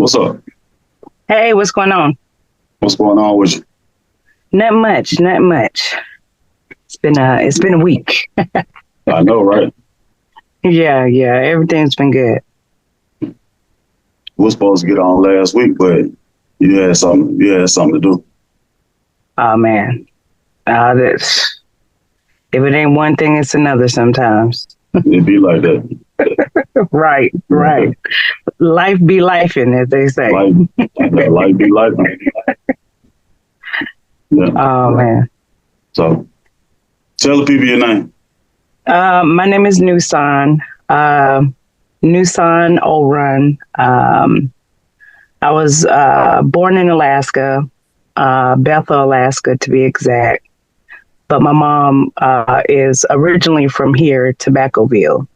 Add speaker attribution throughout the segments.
Speaker 1: What's up?
Speaker 2: Hey, what's going on?
Speaker 1: What's going on with you?
Speaker 2: Not much, not much. It's been a week.
Speaker 1: I know, right?
Speaker 2: Yeah, everything's been good.
Speaker 1: We were supposed to get on last week, but you had something to do.
Speaker 2: Oh man, that's if it ain't one thing, it's another sometimes.
Speaker 1: It'd be like that.
Speaker 2: Right. Life be lifing, as they say.
Speaker 1: Life be life. Yeah.
Speaker 2: Oh man.
Speaker 1: So tell the people your name.
Speaker 2: My name is Nussan. Nussan Olrun. I was born in Alaska, Bethel, Alaska, to be exact. But my mom is originally from here, Tobaccoville,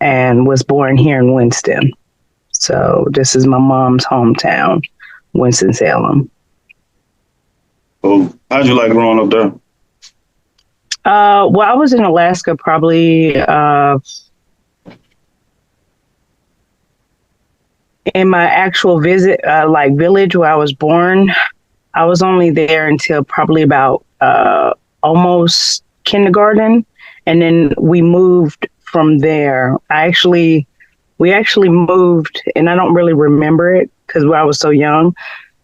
Speaker 2: and was born here in Winston. So this is my mom's hometown, Winston-Salem.
Speaker 1: Oh, how'd you like growing up there?
Speaker 2: Well, I was in Alaska probably in my actual village where I was born. I was only there until probably about almost kindergarten, and then we moved from there. We actually moved, and I don't really remember it because I was so young.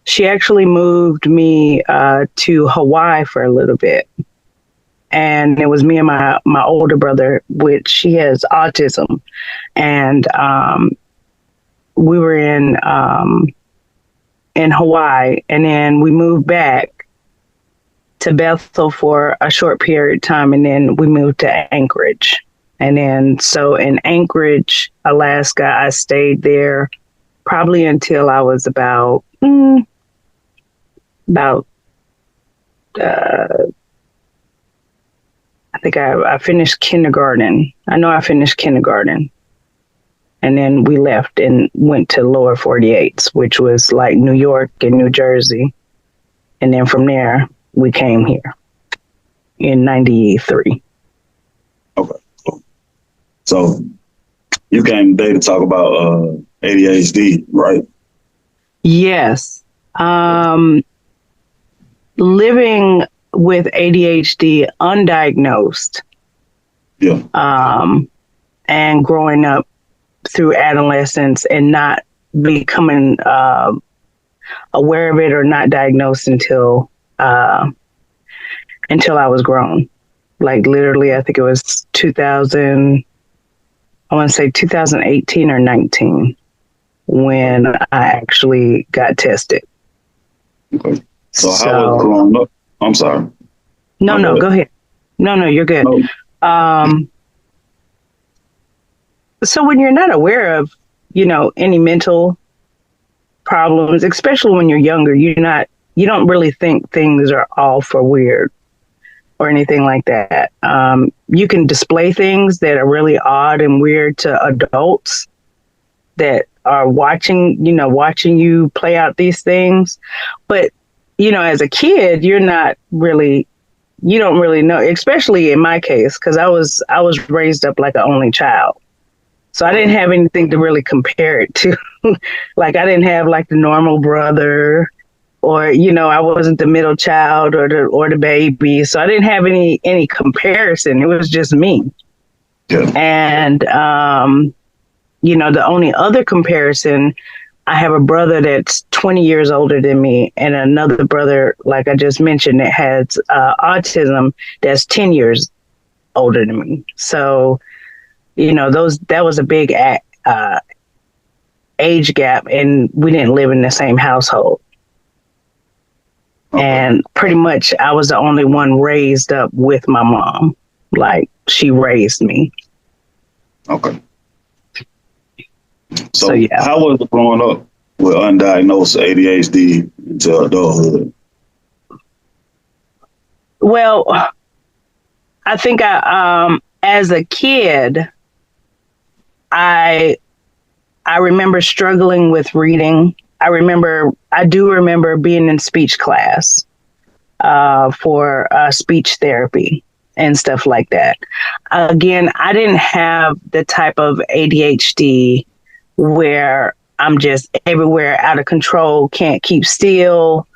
Speaker 2: She actually moved me to Hawaii for a little bit, and it was me and my older brother, which he has autism, and we were in Hawaii, and then we moved back to Bethel for a short period of time, and then we moved to Anchorage. And then so in Anchorage, Alaska, I stayed there probably until I was about I think I finished kindergarten. I know I finished kindergarten. And then we left and went to lower 48s, which was like New York and New Jersey. And then from there, we came here in 93.
Speaker 1: Okay. So you came today to talk about ADHD, right?
Speaker 2: Yes. Living with ADHD undiagnosed.
Speaker 1: Yeah.
Speaker 2: And growing up through adolescence and not becoming aware of it or not diagnosed until I was grown. Like literally, I think it was 2000. I want to say 2018 or 19 when I actually got tested.
Speaker 1: Okay. So how was growing up? I'm sorry.
Speaker 2: No, go ahead. No, you're good.
Speaker 1: No.
Speaker 2: So when you're not aware of, any mental problems, especially when you're younger, you don't really think things are all for weird or anything like that. You can display things that are really odd and weird to adults that are watching you play out these things. But, as a kid, you don't really know, especially in my case, because I was raised up like an only child. So I didn't have anything to really compare it to. Like I didn't have like the normal brother or, I wasn't the middle child or the baby. So I didn't have any comparison. It was just me.
Speaker 1: Yeah.
Speaker 2: And, the only other comparison, I have a brother that's 20 years older than me and another brother, like I just mentioned, that has autism that's 10 years older than me. So, that was a big age gap, and we didn't live in the same household. Okay. And pretty much I was the only one raised up with my mom. Like she raised me.
Speaker 1: Okay. So yeah. How was it growing up with undiagnosed ADHD into adulthood?
Speaker 2: Well, I think as a kid, I remember struggling with reading. I do remember being in speech class for speech therapy and stuff like that. Again, I didn't have the type of ADHD where I'm just everywhere, out of control, can't keep still,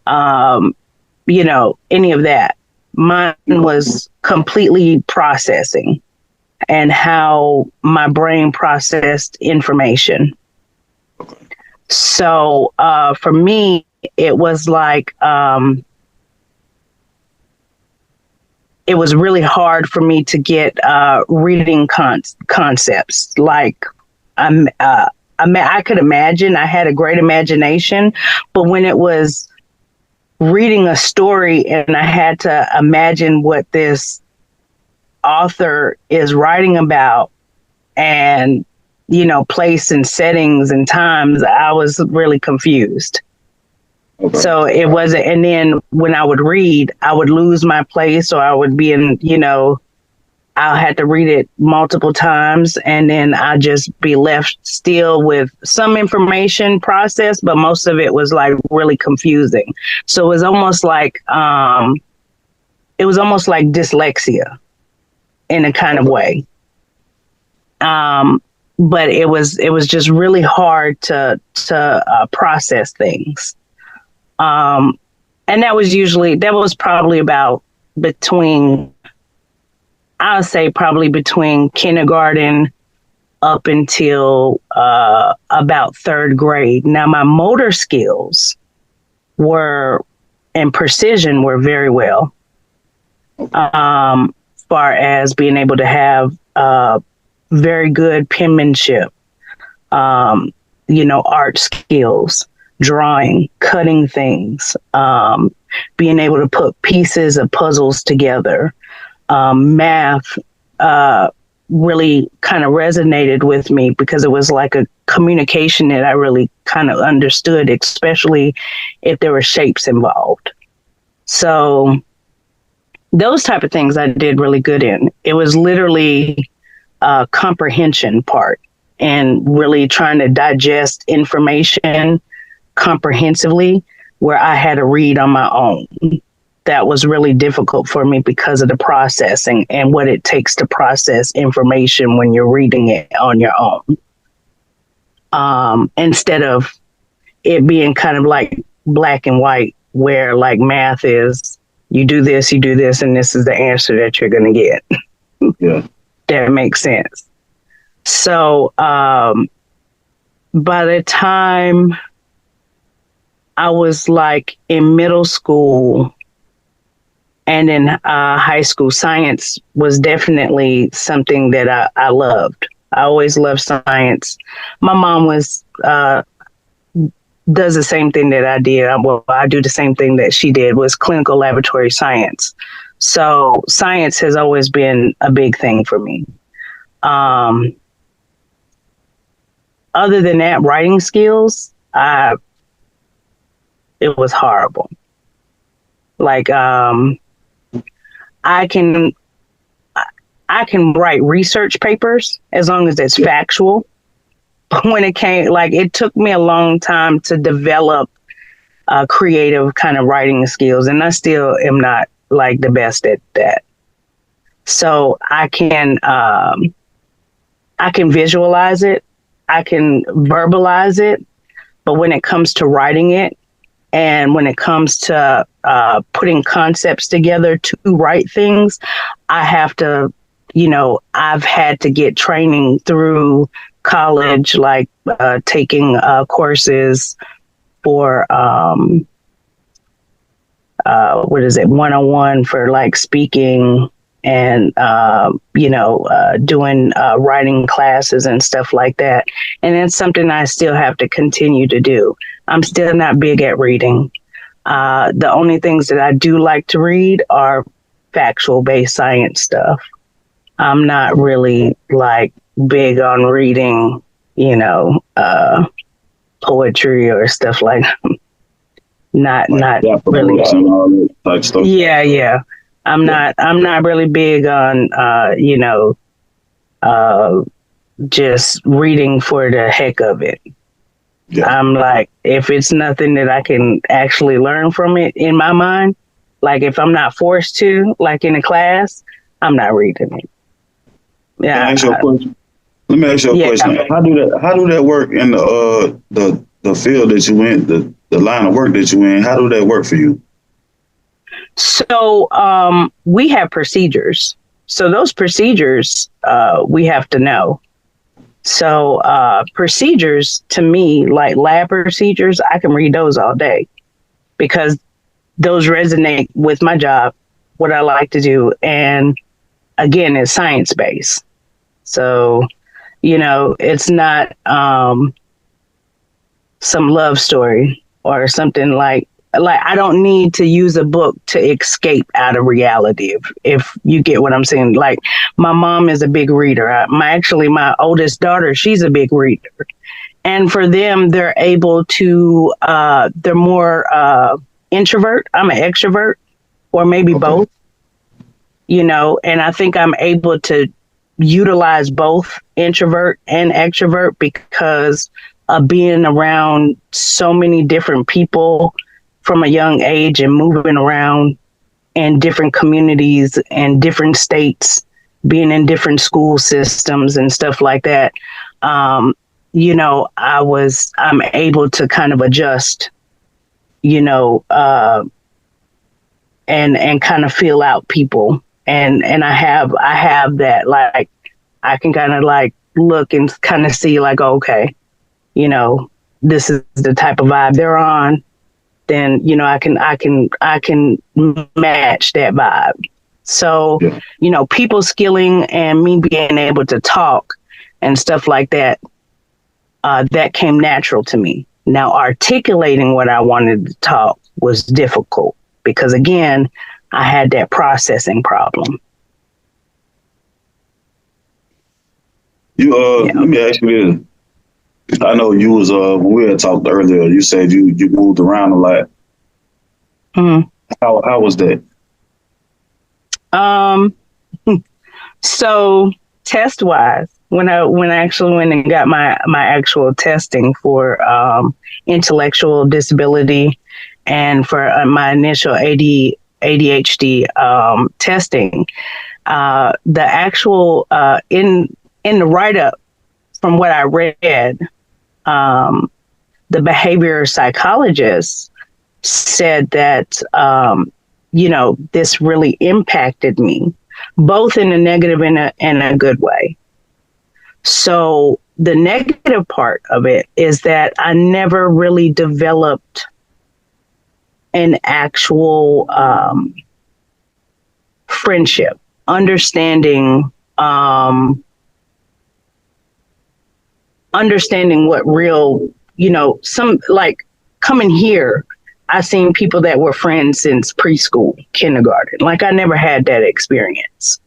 Speaker 2: any of that. Mine was completely processing and how my brain processed information. So for me, it was like, it was really hard for me to get reading concepts. Like, I could imagine, I had a great imagination, but when it was reading a story and I had to imagine what this author is writing about and, place and settings and times, I was really confused. Okay. So it wasn't, and then when I would read, I would lose my place, or I would be in, I had to read it multiple times, and then I'd just be left still with some information processed, but most of it was like really confusing. So it was almost like dyslexia in a kind of way. But it was just really hard to process things. And that was probably about between kindergarten up until about third grade. Now, my motor skills and precision were very well. Far as being able to have very good penmanship, art skills, drawing, cutting things, being able to put pieces of puzzles together. Math really kind of resonated with me because it was like a communication that I really kind of understood, especially if there were shapes involved. So those type of things I did really good in. It was literally a comprehension part and really trying to digest information comprehensively, where I had to read on my own. That was really difficult for me because of the processing and what it takes to process information when you're reading it on your own. Instead of it being kind of like black and white, where like math is, you do this, and this is the answer that you're going to get. Yeah. That makes sense. So by the time I was like in middle school and in high school, science was definitely something that I loved. I always loved science. My mom does the same thing that I did. I do the same thing that she did, was clinical laboratory science. So science has always been a big thing for me. Other than that, writing skills, it was horrible. Like, I can write research papers as long as it's factual. But when it took me a long time to develop creative kind of writing skills, and I still am not like the best at that. So I can visualize it, I can verbalize it, but when it comes to writing it, and when it comes to putting concepts together to write things, I have to, I've had to get training through college, like taking courses for 101 for like speaking and doing writing classes and stuff like that. And it's something I still have to continue to do. I'm still not big at reading. The only things that I do like to read are factual based science stuff. I'm not really like big on reading, poetry or stuff like that. Not really. Type stuff. Yeah. I'm not really big on just reading for the heck of it. Yeah. I'm like, if it's nothing that I can actually learn from it in my mind, like if I'm not forced to, like in a class, I'm not reading it. Yeah.
Speaker 1: Can I ask you a question? Let me ask you a
Speaker 2: Yeah.
Speaker 1: question. How do that work in the field that you in, the line of work that you in? How do that work for you?
Speaker 2: So we have procedures. So those procedures we have to know. So procedures to me, like lab procedures, I can read those all day because those resonate with my job, what I like to do. And again, it's science based. So, it's not some love story or something like I don't need to use a book to escape out of reality. If you get what I'm saying, like my mom is a big reader. My oldest daughter, she's a big reader, and for them, they're able to they're more introvert. I'm an extrovert, or maybe
Speaker 1: Okay.
Speaker 2: both. And I think I'm able to utilize both introvert and extrovert because of being around so many different people from a young age and moving around in different communities and different states, being in different school systems and stuff like that. I'm able to kind of adjust, and kind of feel out people. And I have that, like, I can kind of like look and kind of see like, okay, this is the type of vibe they're on. Then, I can match that vibe. So,
Speaker 1: Yeah.
Speaker 2: people skilling and me being able to talk and stuff like that, that came natural to me. Now, articulating what I wanted to talk was difficult because, again, I had that processing problem. Yeah.
Speaker 1: Let me ask you this. I know you was when we had talked earlier. You said you moved around a lot.
Speaker 2: Mhm.
Speaker 1: How was that?
Speaker 2: Um, so test wise, when I actually went and got my actual testing for intellectual disability and for my initial ADHD testing, the actual in the write up from what I read, the behavior psychologist said that this really impacted me, both in a negative and a good way. So the negative part of it is that I never really developed an actual friendship, understanding what real, some like coming here. I seen people that were friends since preschool, kindergarten. Like I never had that experience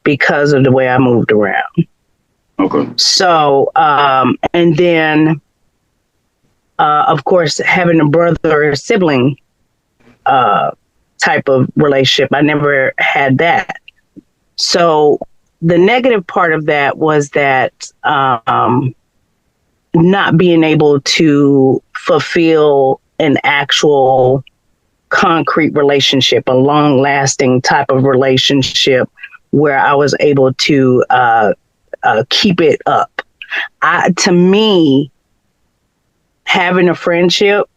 Speaker 2: because of the way I moved around.
Speaker 1: Okay.
Speaker 2: So, and then, of course, having a brother or a sibling type of relationship, I never had that. So the negative part of that was that not being able to fulfill an actual concrete relationship, a long lasting type of relationship where I was able to keep it up. To me, having a friendship,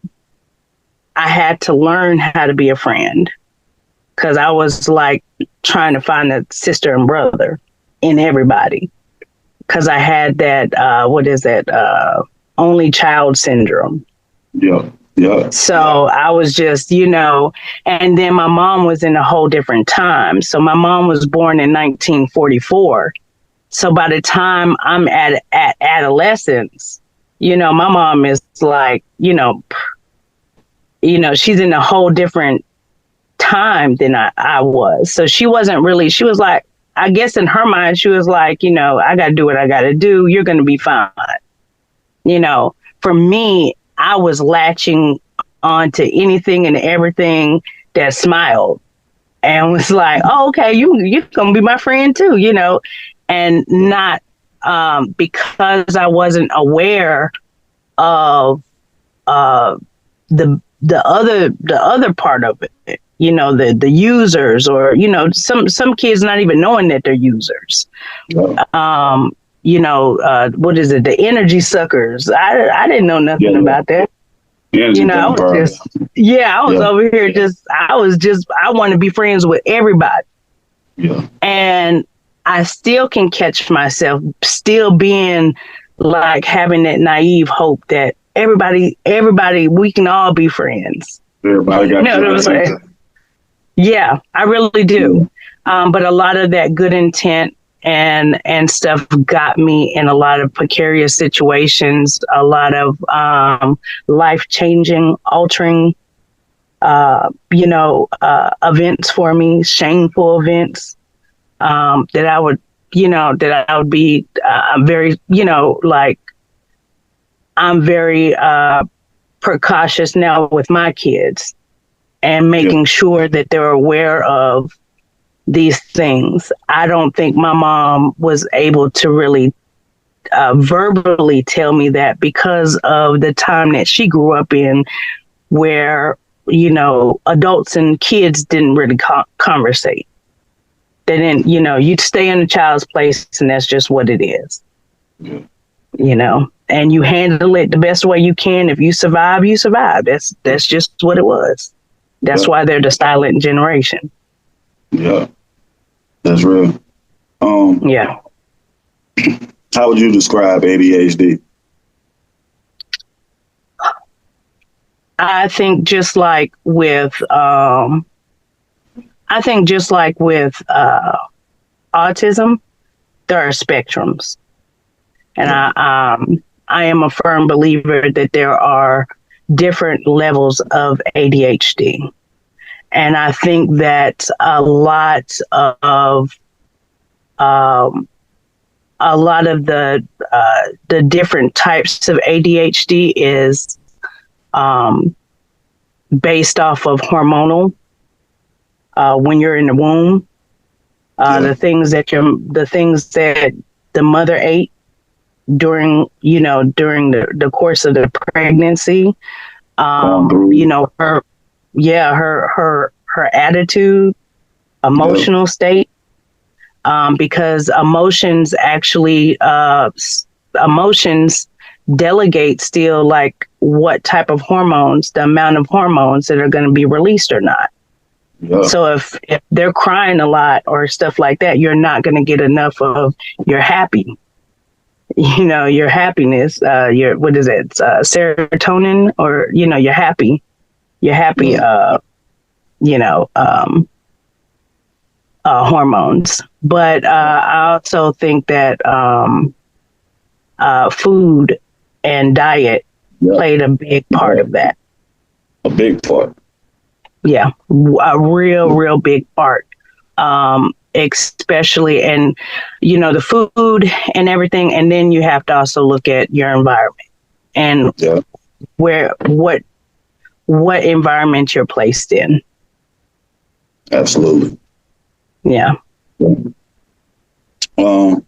Speaker 2: I had to learn how to be a friend because I was like trying to find a sister and brother in everybody because I had that, what is that, only child syndrome.
Speaker 1: Yeah. Yeah.
Speaker 2: So I was just, and then my mom was in a whole different time. So my mom was born in 1944. So by the time I'm at adolescence, my mom is like, she's in a whole different time than I was. So she wasn't really, she was like, I guess in her mind, she was like, I got to do what I got to do. You're going to be fine. For me, I was latching onto anything and everything that smiled and was like, oh, okay, you're going to be my friend too, and not because I wasn't aware of the other part of it, the users or, some kids not even knowing that they're users.
Speaker 1: Yeah.
Speaker 2: what is it? The energy suckers. I didn't know nothing about that.
Speaker 1: Energy
Speaker 2: I was over here I want to be friends with everybody.
Speaker 1: Yeah.
Speaker 2: And I still can catch myself still being like having that naive hope that everybody, we can all be friends.
Speaker 1: Everybody got
Speaker 2: what I'm saying? Yeah, I really do. But a lot of that good intent and stuff got me in a lot of precarious situations, a lot of life-changing, altering, events for me, shameful events that I would be very, I'm very precautious now with my kids and making sure that they're aware of these things. I don't think my mom was able to really verbally tell me that because of the time that she grew up in, where, adults and kids didn't really conversate. They didn't, you'd stay in a child's place and that's just what it is. Yeah. And you handle it the best way you can. If you survive, you survive. That's just what it was. That's why they're the silent generation.
Speaker 1: Yeah, that's real.
Speaker 2: Yeah.
Speaker 1: How would you describe ADHD?
Speaker 2: I think just like with autism, there are spectrums, and I am a firm believer that there are different levels of ADHD. And I think that a lot of the different types of ADHD is based off of hormonal. When you're in the womb, the things that the mother ate during the course of the pregnancy, her attitude, emotional state, because emotions delegate still like what type of hormones, the amount of hormones that are going to be released or not. Yeah. So if they're crying a lot or stuff like that, you're not going to get enough of your happy. Your happiness, what is it? Serotonin, or, you're happy, hormones. But I also think that food and diet played a big part of that.
Speaker 1: A big part.
Speaker 2: Yeah, a real big part. Especially, and the food and everything, and then you have to also look at your environment and what environment you're placed in.
Speaker 1: Absolutely.
Speaker 2: Yeah.
Speaker 1: How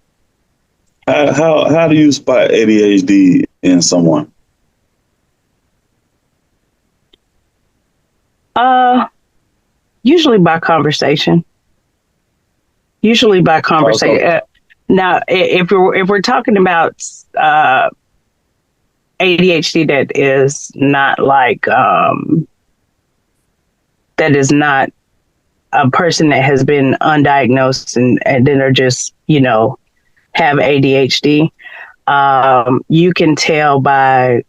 Speaker 1: do you spot ADHD in someone?
Speaker 2: Usually by conversation. Now, if we're talking about ADHD that is not like that is not a person that has been undiagnosed and then are just have ADHD, you can tell by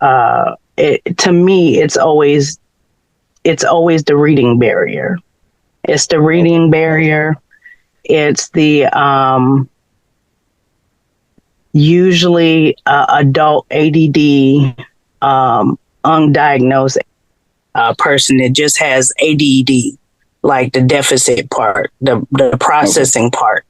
Speaker 2: to me it's always the reading barrier. It's the reading barrier. It's the usually adult ADD, undiagnosed person that just has ADD, like the deficit part, the processing part.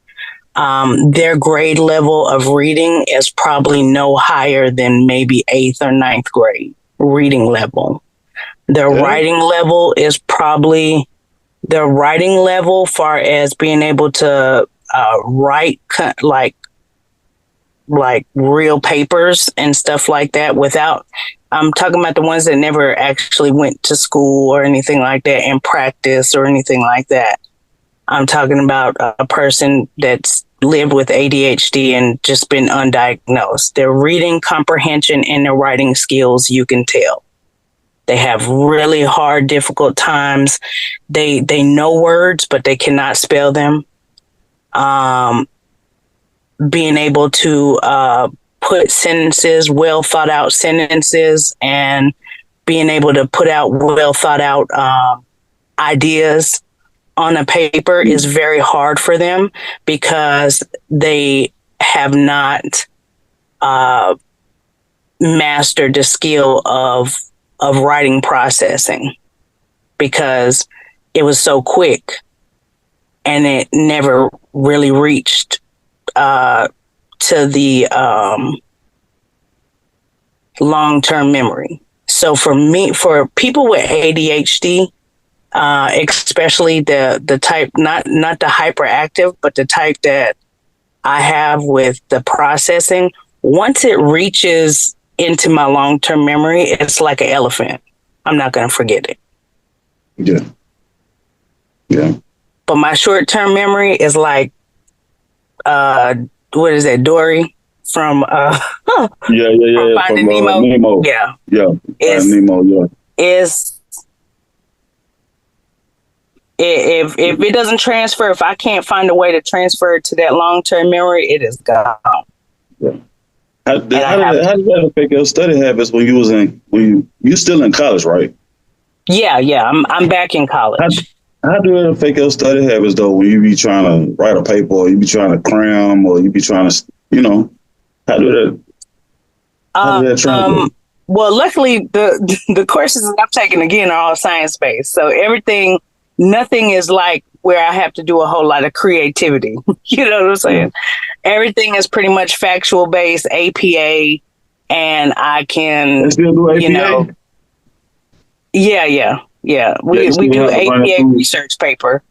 Speaker 2: Their grade level of reading is probably no higher than maybe 8th or 9th grade reading level. Their writing level is probably their writing level, far as being able to write like real papers and stuff like that without. I'm talking about the ones that never actually went to school or anything like that and practice or anything like that. I'm talking about a person that's lived with ADHD and just been undiagnosed. Their reading comprehension and their writing skills, you can tell. They have really hard, difficult times. They know words, but they cannot spell them. Being able to put sentences, well thought out sentences, and being able to put out well thought out ideas on a paper is very hard for them because they have not mastered the skill of writing processing because it was so quick and it never really reached to the long-term memory. So for people with ADHD, especially the type, not the hyperactive, but the type that I have with the processing, once it reaches into my long-term memory, it's like an elephant. I'm not going to forget it.
Speaker 1: Yeah. Yeah.
Speaker 2: But my short-term memory is like, what is that, Dory from
Speaker 1: from
Speaker 2: Finding Nemo?
Speaker 1: Nemo.
Speaker 2: Yeah.
Speaker 1: Nemo, yeah.
Speaker 2: If it doesn't transfer, if I can't find a way to transfer it to that long-term memory, it is gone.
Speaker 1: Yeah. How did that affect your study habits when you still in college, right?
Speaker 2: Yeah. I'm back in college.
Speaker 1: How do it affect your study habits though when you be trying to write a paper or you be trying to cram or you be trying to, how do that translate?
Speaker 2: Well, luckily the courses that I'm taking again are all science based. So nothing is like where I have to do a whole lot of creativity. You know what I'm saying? Yeah. Everything is pretty much factual based, APA, and I can,
Speaker 1: they still do APA?
Speaker 2: Yeah. We do APA research paper.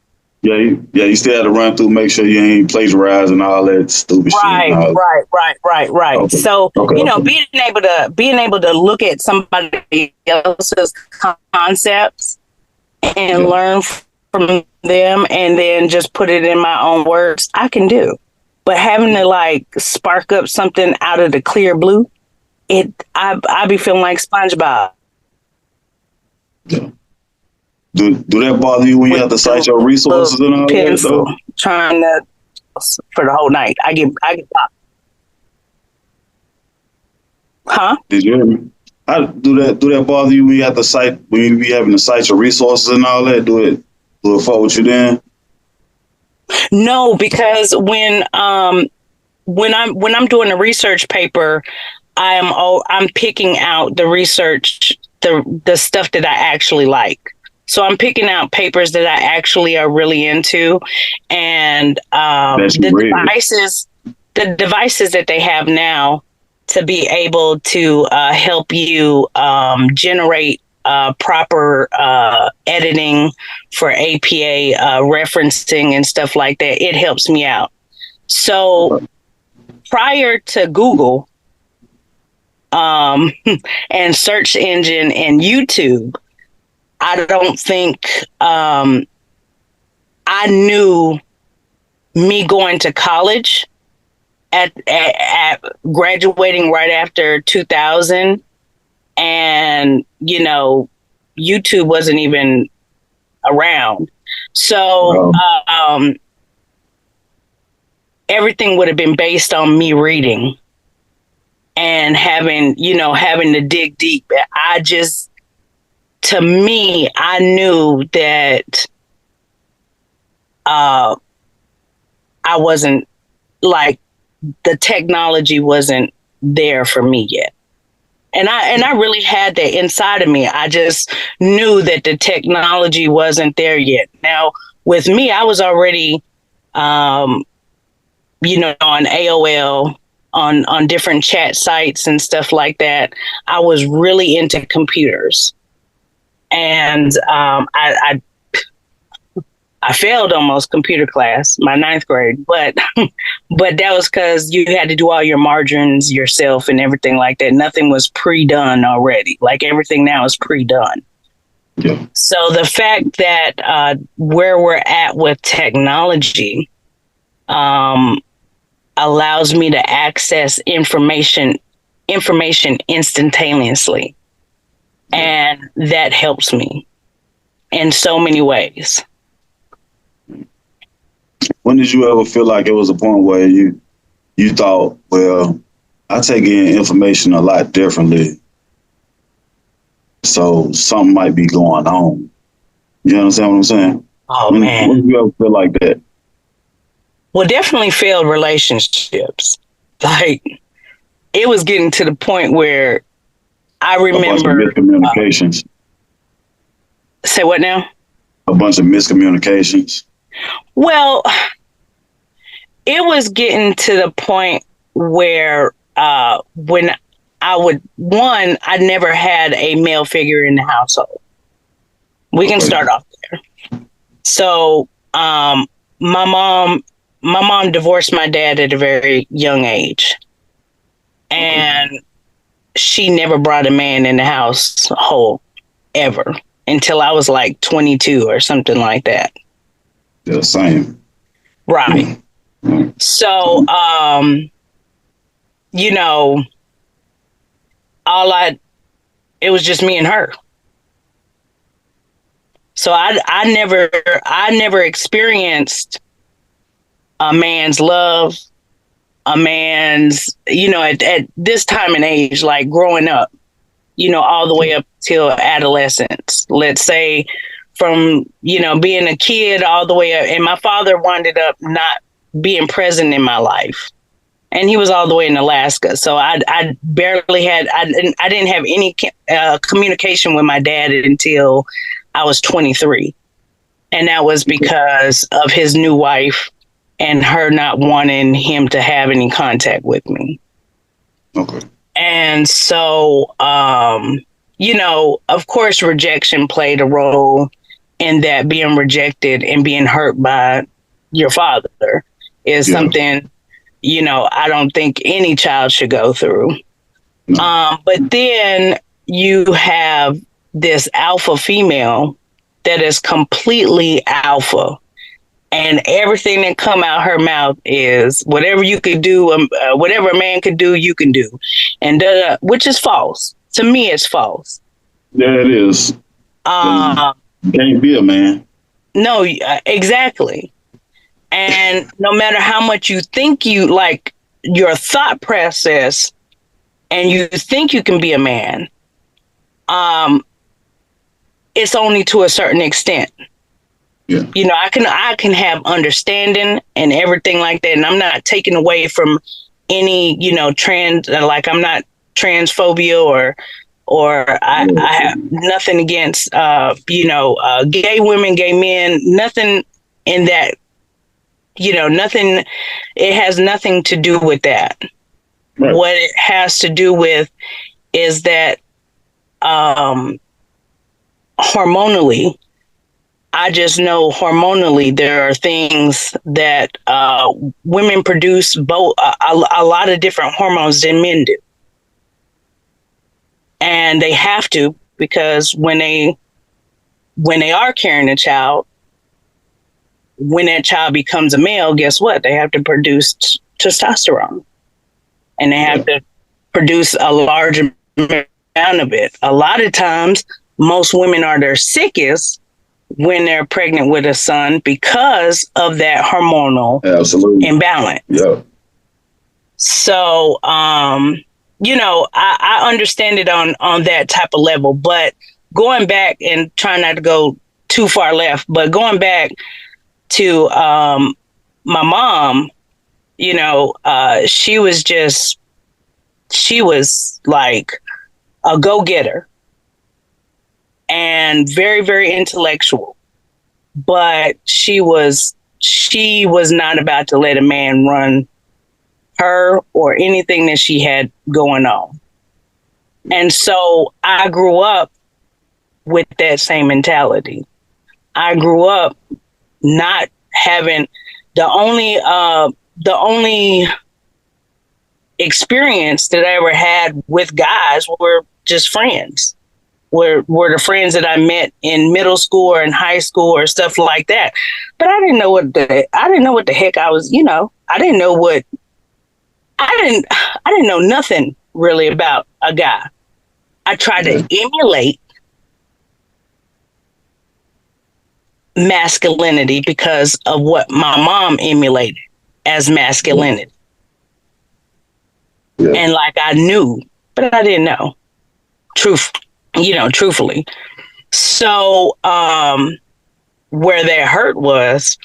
Speaker 1: Yeah, you still have to run through, make sure you ain't plagiarizing and all that stupid shit.
Speaker 2: Right. Okay. So, being able to look at somebody else's concepts and learn from them and then just put it in my own words, I can do. But having to like spark up something out of the clear blue, I be feeling like SpongeBob.
Speaker 1: Yeah. Do that bother you when you have to cite your resources and all that though?
Speaker 2: Trying to for the whole night. I get popped. Huh?
Speaker 1: Did you hear me? How do that bother you when you have to cite when you be having to cite your resources and all that? Do it fuck with you then?
Speaker 2: No, because when I'm doing a research paper, I'm picking out the research, the stuff that I actually like. So I'm picking out papers that I actually are really into, and the devices that they have now to be able to help you generate proper editing for APA referencing and stuff like that. It helps me out. So prior to Google and search engine and YouTube, I don't think I knew me going to college at graduating right after 2000, and YouTube wasn't even around. So everything would have been based on me reading and having to dig deep. To me, I knew that I wasn't, like, the technology wasn't there for me yet. And I really had that inside of me. I just knew that the technology wasn't there yet. Now, with me, I was already, on AOL, on different chat sites and stuff like that. I was really into computers. And I failed almost computer class, my 9th grade, but that was because you had to do all your margins yourself and everything like that. Nothing was pre-done already. Like everything now is pre-done.
Speaker 1: Yeah.
Speaker 2: So the fact that where we're at with technology, allows me to access information instantaneously. And that helps me in so many ways.
Speaker 1: When did you ever feel like it was a point where you thought, well, I take in information a lot differently, so something might be going on? You understand what I'm saying?
Speaker 2: Oh,
Speaker 1: when
Speaker 2: man.
Speaker 1: did you ever feel like that?
Speaker 2: Well, definitely failed relationships. Like, it was getting to the point where I remember...
Speaker 1: A bunch of miscommunications.
Speaker 2: Say what now?
Speaker 1: A bunch of miscommunications.
Speaker 2: Well, it was getting to the point where when I never had a male figure in the household. We can start off there. So, my mom divorced my dad at a very young age, and she never brought a man in the household ever until I was like 22 or something like that.
Speaker 1: Yeah, same.
Speaker 2: Right.
Speaker 1: Mm-hmm.
Speaker 2: So, you know, it was just me and her. So I never experienced a man's love, a man's, at this time and age, like growing up, all the way up till adolescence. Let's say from, being a kid all the way up. And my father wound up not being present in my life. And he was all the way in Alaska. So I barely had, I didn't have any communication with my dad until I was 23. And that was because of his new wife and her not wanting him to have any contact with me.
Speaker 1: Okay.
Speaker 2: And so, of course, rejection played a role in that. Being rejected and being hurt by your father is something, I don't think any child should go through. No. But then you have this alpha female that is completely alpha. And everything that come out her mouth is whatever you could do, whatever a man could do, you can do. And which is false. To me, it's false.
Speaker 1: Yeah, it is. You can't be a man.
Speaker 2: No, exactly. And no matter how much you think like your thought process and you think you can be a man, it's only to a certain extent.
Speaker 1: Yeah.
Speaker 2: I can have understanding and everything like that. And I'm not taking away from any, trans, like I'm not transphobia or I have nothing against, gay women, gay men, nothing in that, nothing. It has nothing to do with that. Right. What it has to do with is that hormonally, I just know hormonally there are things that women produce both a lot of different hormones than men do. And they have to, because when they are carrying a child, when that child becomes a male, guess what? They have to produce testosterone. And they have to produce a large amount of it. A lot of times, most women are their sickest when they're pregnant with a son because of that hormonal imbalance.
Speaker 1: Yeah.
Speaker 2: So, I understand it on that type of level, but going back and trying not to go too far left, but going back to my mom, she was like a go-getter. And very, very intellectual, but she was not about to let a man run her or anything that she had going on. And so I grew up with that same mentality. I grew up not having the only experience that I ever had with guys were just friends. Were the friends that I met in middle school or in high school or stuff like that. But I didn't know what the heck I was, I didn't know what I didn't know nothing really about a guy. I tried to emulate masculinity because of what my mom emulated as masculinity. Yeah. And like I knew, but I didn't know. Truthfully. So where that hurt was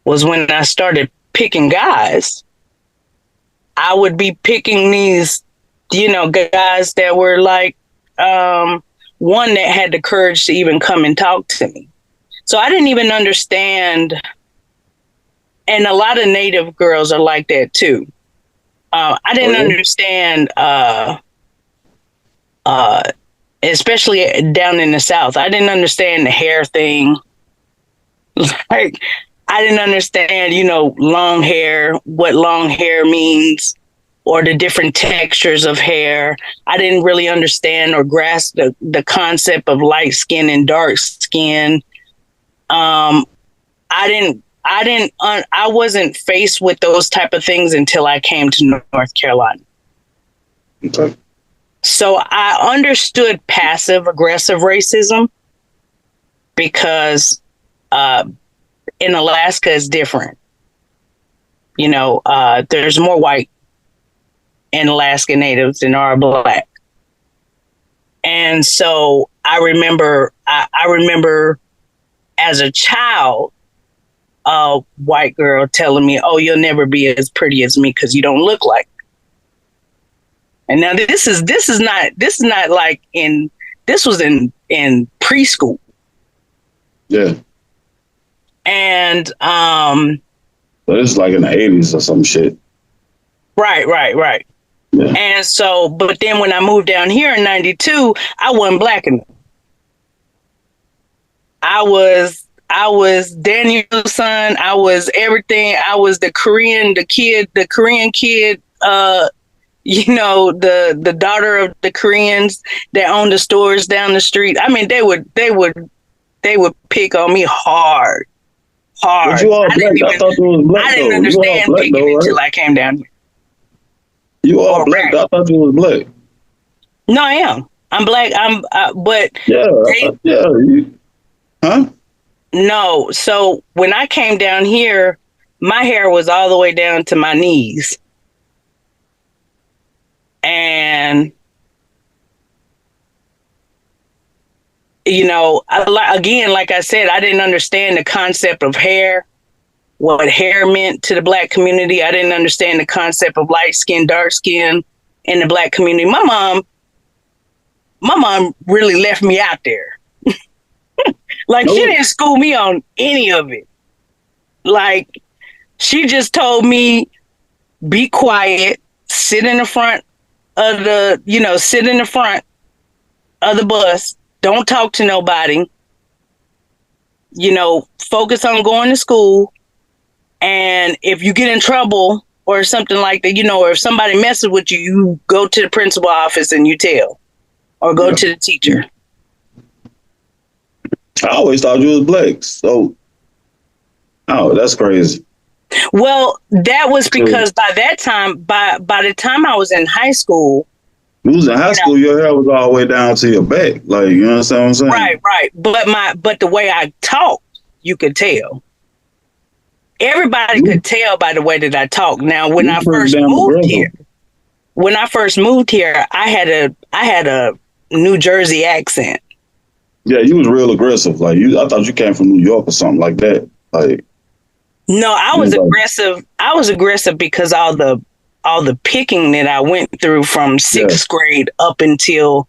Speaker 2: when I started picking guys. I would be picking these, guys that were like one that had the courage to even come and talk to me. So I didn't even understand. And a lot of Native girls are like that too. I didn't understand, especially down in the South. I didn't understand the hair thing. Like, I didn't understand, long hair, what long hair means, or the different textures of hair. I didn't really understand or grasp the concept of light skin and dark skin. I wasn't faced with those type of things until I came to North Carolina. Okay. So I understood passive aggressive racism because in Alaska it's different. There's more white and Alaska Natives than are Black. And so I remember as a child, a white girl telling me, "Oh, you'll never be as pretty as me because you don't look like me." And now this is not like this was in preschool. Yeah. And
Speaker 1: but it's like in the 80s or some shit.
Speaker 2: Right. Yeah. And so, but then when I moved down here in 92, I wasn't Black enough. I was Daniel's son. I was everything. I was the Korean kid, the daughter of the Koreans that owned the stores down the street. I mean, they would pick on me hard.
Speaker 1: But you all Black. I thought you was Black.
Speaker 2: I didn't understand picking until I came down here.
Speaker 1: You are Black. I thought you was Black.
Speaker 2: No, I am. I'm Black. But
Speaker 1: huh?
Speaker 2: No. So when I came down here, my hair was all the way down to my knees. And, again, like I said, I didn't understand the concept of hair, what hair meant to the Black community. I didn't understand the concept of light skin, dark skin in the Black community. My mom really left me out there. Like, she didn't school me on any of it. Like, she just told me, be quiet, sit in the front of the bus. Don't talk to nobody. Focus on going to school. And if you get in trouble or something like that, or if somebody messes with you, you go to the principal office and you tell, or go to the teacher.
Speaker 1: I always thought you was Black. So, that's crazy.
Speaker 2: Well, that was because by that time, by the time I was in high school.
Speaker 1: You was in high school, your hair was all the way down to your back. Like, you understand what I'm saying?
Speaker 2: Right. But the way I talked, you could tell. Everybody could tell by the way that I talk. Now, when I first moved here, I had a New Jersey accent.
Speaker 1: Yeah, you was real aggressive. Like, I thought you came from New York or something like that. Like,
Speaker 2: no, I was aggressive. I was aggressive because all the picking that I went through from sixth grade up until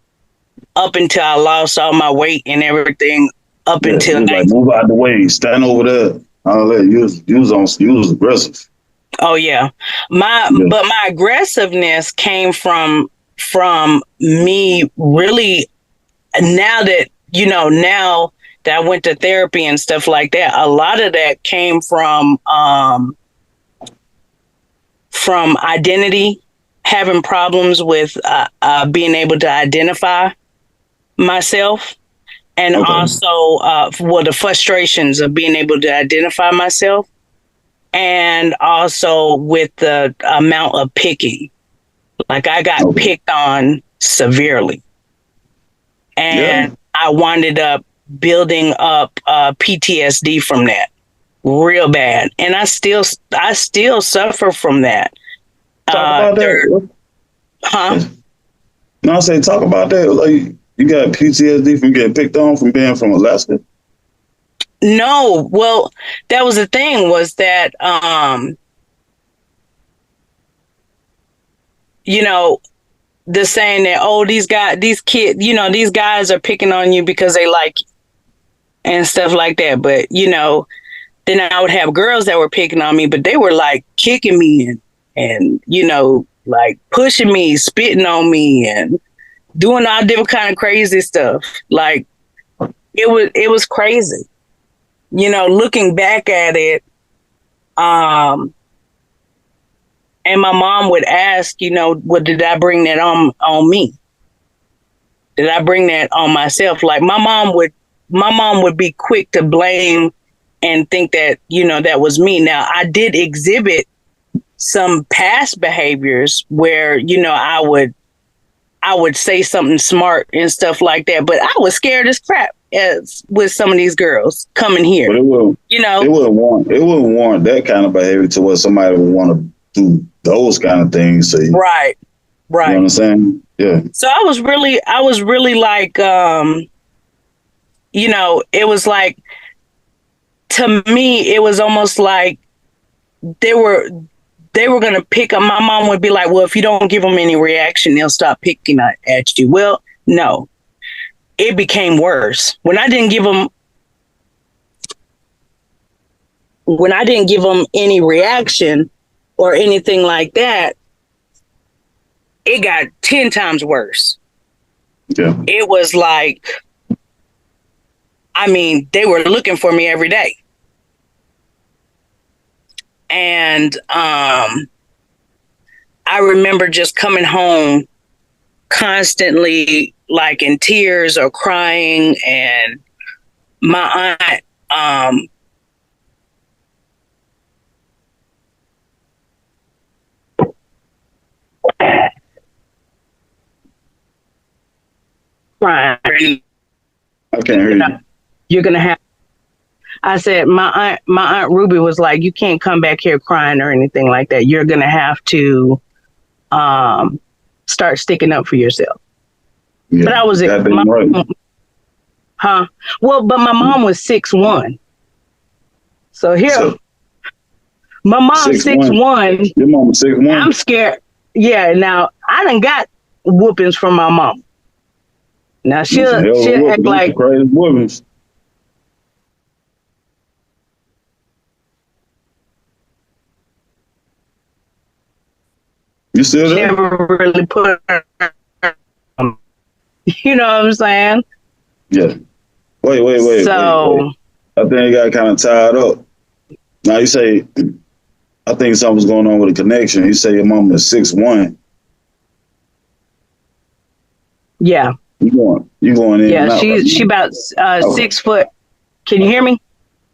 Speaker 2: I lost all my weight and everything until
Speaker 1: like, move out the way, stand over there. All that. You was aggressive.
Speaker 2: Oh yeah. But my aggressiveness came from me really, now that I went to therapy and stuff like that, a lot of that came from identity, having problems with being able to identify myself, and also the frustrations of being able to identify myself, and also with the amount of picking Like I got picked on severely. And I winded up building up PTSD from that real bad. And I still suffer from that.
Speaker 1: Talk about that.
Speaker 2: Huh?
Speaker 1: No, I say talk about that. Like you got PTSD from getting picked on from being from Alaska?
Speaker 2: No. Well, that was the thing was that you know, the saying that, oh, these kids, you know, these guys are picking on you because they like you and stuff like that. But, you know, then I would have girls that were picking on me, but they were like kicking me and you know, like pushing me, spitting on me and doing all different kind of crazy stuff. Like it was crazy. You know, looking back at it, and my mom would ask, you know, what did I bring that on me? Did I bring that on myself? Like my mom would be quick to blame and think that, you know, that was me. Now I did exhibit some past behaviors where, you know, I would say something smart and stuff like that, but I was scared as crap as with some of these girls coming here.
Speaker 1: But
Speaker 2: you know,
Speaker 1: it wouldn't warrant that kind of behavior to what somebody would want to do those kind of things. So
Speaker 2: right.
Speaker 1: You know what I'm saying? Yeah.
Speaker 2: So I was really like, you know, it was like, to me, it was almost like they were going to pick up. My mom would be like, well, if you don't give them any reaction, they'll stop picking at you. Well, no, it became worse. When I didn't give them any reaction or anything like that, it got 10 times worse.
Speaker 1: Yeah.
Speaker 2: It was like, I mean, they were looking for me every day. And I remember just coming home constantly like in tears or crying, and my aunt crying.
Speaker 1: I can't hear you.
Speaker 2: You're gonna have. I said my aunt Ruby was like, you can't come back here crying or anything like that. You're gonna have to start sticking up for yourself.
Speaker 1: Yeah,
Speaker 2: but I was
Speaker 1: right.
Speaker 2: Huh? Well, but my mom was 6'1". So here, my mom's 6'1".
Speaker 1: Your mom was 6'1".
Speaker 2: I'm scared. Yeah. Now I done got whoopings from my mom. Now she'll act like
Speaker 1: crazy whoopings. You still there?
Speaker 2: Never really put her. You know what I'm saying?
Speaker 1: Yeah. Wait.
Speaker 2: So
Speaker 1: I think it got kind of tied up. Now you say, I think something's going on with the connection. You say your mom is 6'1".
Speaker 2: Yeah.
Speaker 1: You going in?
Speaker 2: Yeah, she about 6 foot. Can you hear me?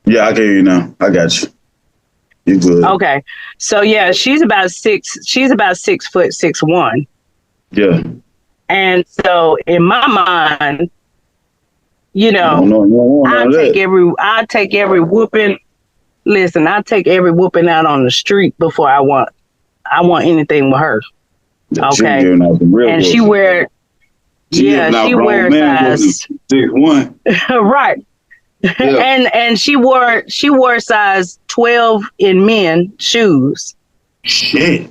Speaker 1: Yeah, I can hear you now. I got you. You good?
Speaker 2: Okay. So yeah, she's about 6 foot 6'1".
Speaker 1: Yeah.
Speaker 2: And so in my mind, you know, I take every whooping. Listen, I take every whooping out on the street before I want anything with her. Okay. And she wears size
Speaker 1: 6'1".
Speaker 2: right. Yeah. and she wore size 12 in men shoes.
Speaker 1: Shit.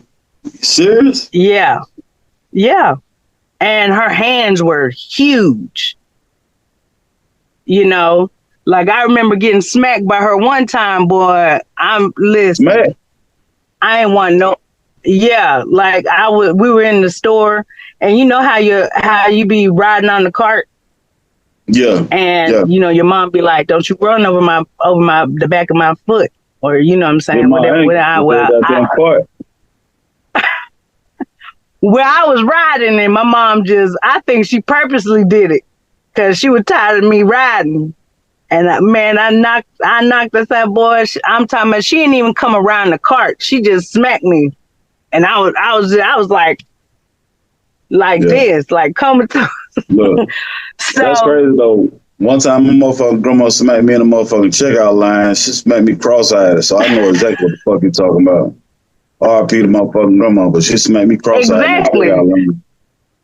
Speaker 1: Serious?
Speaker 2: Yeah. Yeah. And her hands were huge. You know, like I remember getting smacked by her one time, boy. Listen, I ain't want no. Yeah, like we were in the store, and you know how you be riding on the cart.
Speaker 1: Yeah.
Speaker 2: And you know your mom be like, "Don't you run over the back of my foot," or you know what I'm saying, whatever. Where I was riding, and my mom I think she purposely did it because she was tired of me riding. And I knocked that boy. I'm talking about, she didn't even come around the cart. She just smacked me, and I was like, like this, like comatose.
Speaker 1: Look, that's crazy though. One time, my motherfucking grandma smacked me in the motherfucking checkout line. She smacked me cross-eyed, so I know exactly what the fuck you talking about. R.I.P. to my fucking grandma, but she smacked me cross-eyed in the checkout line.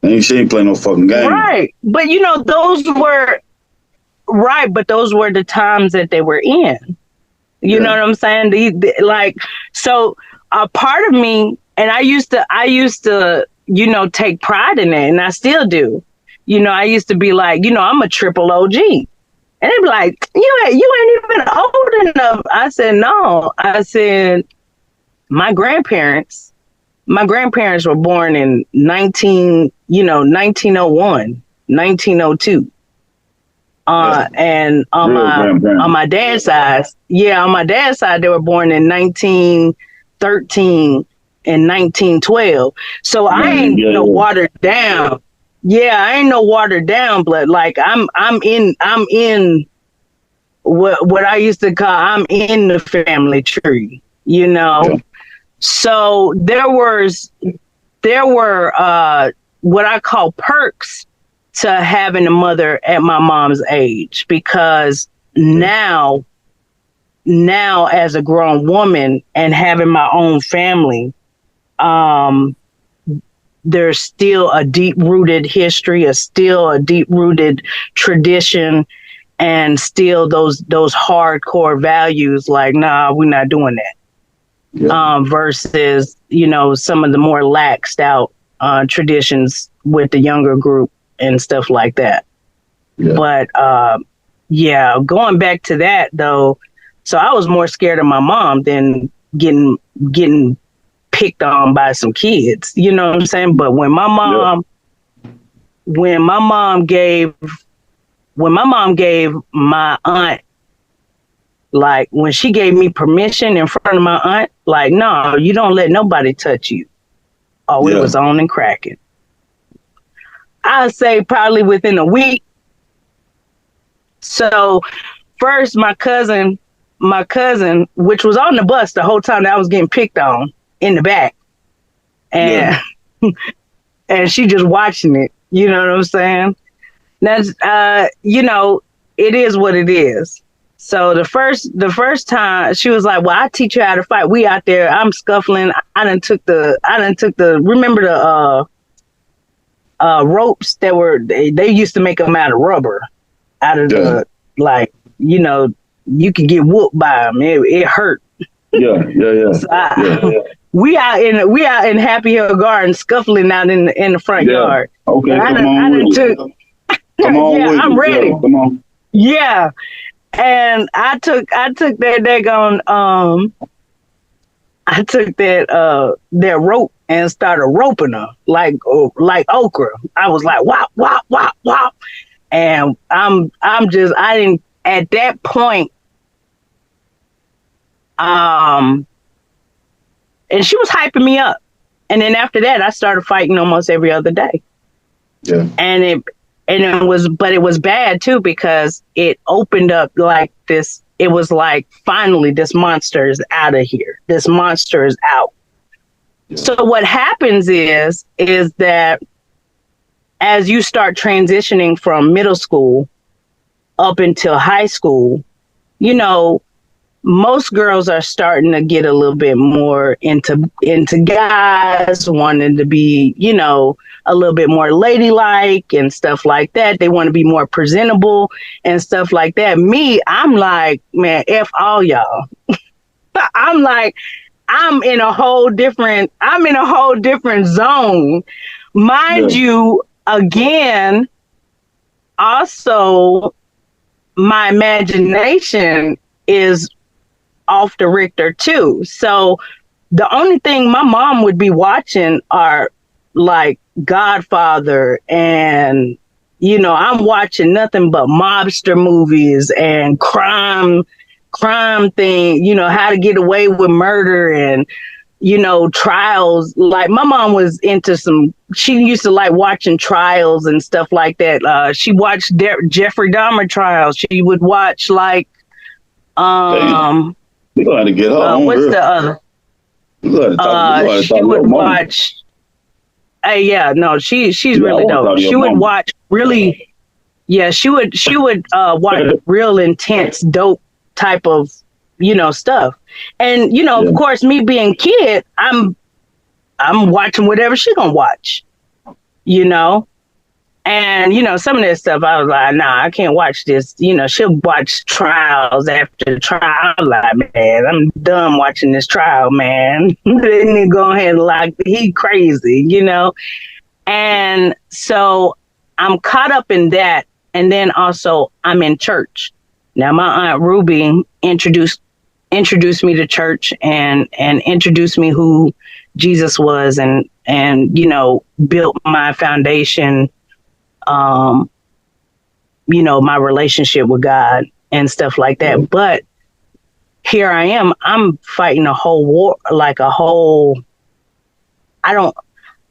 Speaker 1: And she ain't playing no fucking game.
Speaker 2: Right. But you know, those were the times that they were in. You know what I'm saying? Like, so a part of me, and I used to, you know, take pride in it, and I still do. You know, I used to be like, you know, I'm a triple OG. And they'd be like, you ain't even old enough. I said, no. I said, my grandparents were born in 1901, 1902. And on my dad's side, they were born in 1913 and 1912. So I ain't no watered down. Yeah, I ain't no watered down, but like I'm in what I used to call, I'm in the family tree, you know. Yeah. So there were what I call perks to having a mother at my mom's age, because now as a grown woman and having my own family, there's still a deep-rooted history, still a deep-rooted tradition, and still those hardcore values like, nah, we're not doing that. Yeah. Versus, you know, some of the more laxed out traditions with the younger group and stuff like that. Yeah. But going back to that though, so I was more scared of my mom than getting picked on by some kids, you know what I'm saying? But when my mom gave my aunt, like when she gave me permission in front of my aunt, like, no, you don't let nobody touch you. Oh, it was on and cracking. I'd say probably within a week. So first my cousin, which was on the bus the whole time that I was getting picked on, in the back, and and she just watching it, you know what I'm saying? That's you know, it is what it is. So the first time she was like, well, I teach you how to fight. We out there, I'm scuffling. I done took the remember the ropes that were, they used to make them out of rubber, out of the, like, you know, you could get whooped by them. It hurt.
Speaker 1: Yeah.
Speaker 2: So we out in Happy Hill Garden scuffling out in the front yard.
Speaker 1: Okay, come on.
Speaker 2: I'm ready.
Speaker 1: Yo, come on.
Speaker 2: Yeah. And I took that daggone that rope and started roping her like okra. I was like wop wop wop wop, and I didn't at that point. And she was hyping me up, and then after that, I started fighting almost every other day. Yeah, and it was bad too, because it opened up like this. It was like, finally, this monster is out of here. This monster is out. Yeah. So what happens is that as you start transitioning from middle school up until high school, you know, most girls are starting to get a little bit more into guys, wanting to be, you know, a little bit more ladylike and stuff like that. They want to be more presentable and stuff like that. Me, I'm like, man, F all y'all. I'm like, I'm in a whole different zone. Mind you, again, also my imagination is off the Richter too. So the only thing my mom would be watching are like Godfather, and you know, I'm watching nothing but mobster movies and crime thing, you know, how to get away with murder and, you know, trials. Like my mom was into she used to like watching trials and stuff like that. She watched Jeffrey Dahmer trials. She would watch like
Speaker 1: we gonna have to get her on.
Speaker 2: What's the other?
Speaker 1: She would watch.
Speaker 2: Hey, yeah, no, she's
Speaker 1: Yeah, I
Speaker 2: really
Speaker 1: want to talk
Speaker 2: dope.
Speaker 1: to your
Speaker 2: She would
Speaker 1: mama.
Speaker 2: watch really, yeah, she would watch real intense, dope type of, stuff. And,
Speaker 1: Yeah.
Speaker 2: of course, me being kid, I'm watching whatever she gonna watch, you know? And, some of that stuff, I was like, nah, I can't watch this. She'll watch trials after trial. I'm like, man, I'm done watching this trial, man. Then go ahead and he crazy, And so I'm caught up in that. And then also I'm in church. Now my Aunt Ruby introduced me to church and introduced me who Jesus was and built my foundation, um, my relationship with God and stuff like
Speaker 1: Yeah.
Speaker 2: that. But here I am, I'm fighting a whole war,